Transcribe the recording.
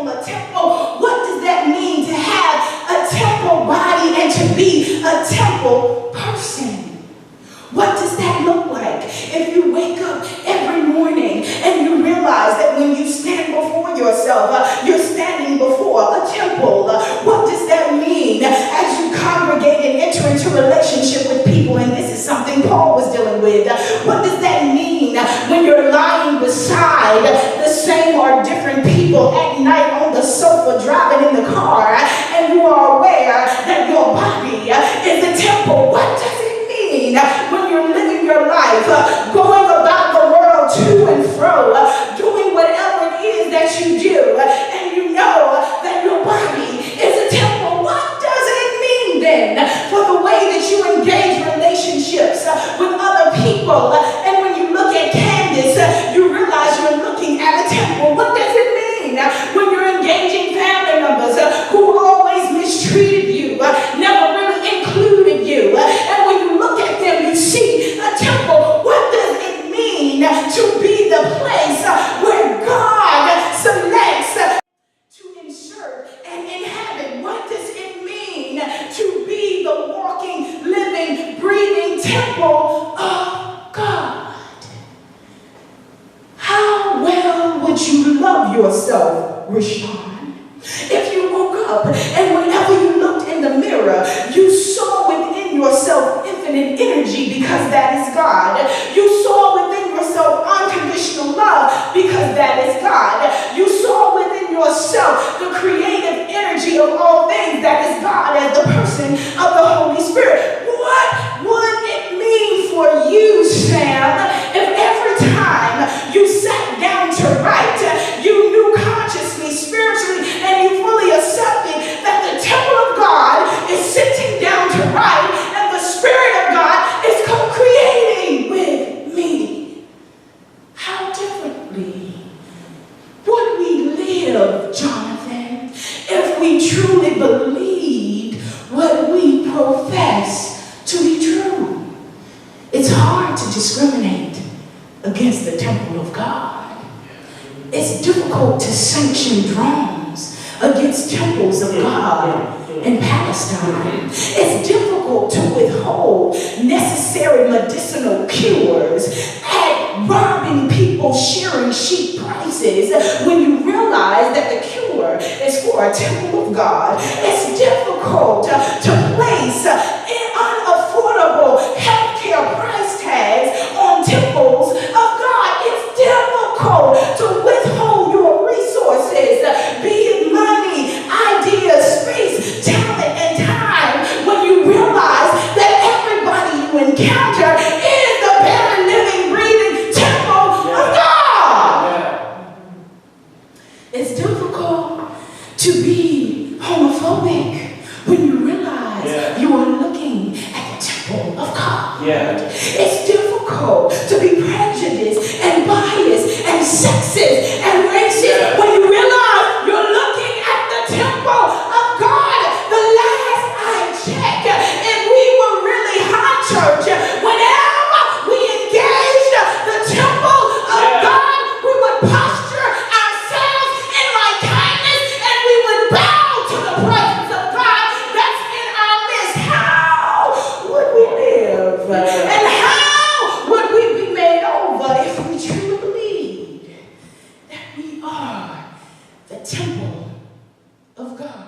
temple. A temple, what does that mean to have a temple body and to be a temple person? What does that look like? If you wake up every morning and you realize that when you stand before yourself, you're standing before a temple. What does that mean as you congregate and enter into relationship with people? And this is something Paul was dealing with. What does that mean when you're lying beside the same or different people at night on the sofa driving in the car and you are aware that your body is a temple? What does it mean when you're living your life, going about the world to and fro, doing whatever it is that you do, and you know that your body is a temple? What does it mean then for the way that you engage relationships with other people? And when you look at Candace, you realize you're looking at a temple. What does it mean when you're engaging family members who always mistreated you, never really included you, and when you look at them, you see a temple? What does it mean to be the place where God selects to insert and inhabit? What does it mean to be the walking, living, breathing temple of God? How well would you love yourself, Rashawn, if you woke up and whenever you looked in the mirror, you saw within yourself infinite energy because that is God. You saw within yourself unconditional love because that is God. You saw within yourself the creative energy of all things that is God as the person of the Holy Spirit. What would it mean for you, Sam, if every time you sat down to write, you knew consciously, spiritually, and you fully accepted that the temple of God is sitting down to write and the Spirit of God is co-creating with me? How differently would we live, Jonathan, if we truly believed what we profess to be true? It's hard to discriminate against the temple of God. It's difficult to sanction drones against temples of God in Palestine. It's difficult to withhold necessary medicinal cures at robbing people sharing cheap prices when you realize that the cure is for a temple of God. It's difficult to place unaffordable healthcare price tags on temples of God. It's difficult to withhold your resources, be it money, ideas, space, talent, and time, when you realize that everybody you encounter is the better living, breathing temple of God. It's difficult to be homophobic when you realize you are looking at the temple of God. It's difficult to be prejudiced and biased and sexist and racist when you realize you're looking at the temple of God. The last I checked, if we were really high church, whenever we engaged the temple of God, we would posture ourselves in right kindness and we would bow to the presence of God that's in our midst. How would we live? And how would we be made over if we truly believed that we are the temple of God?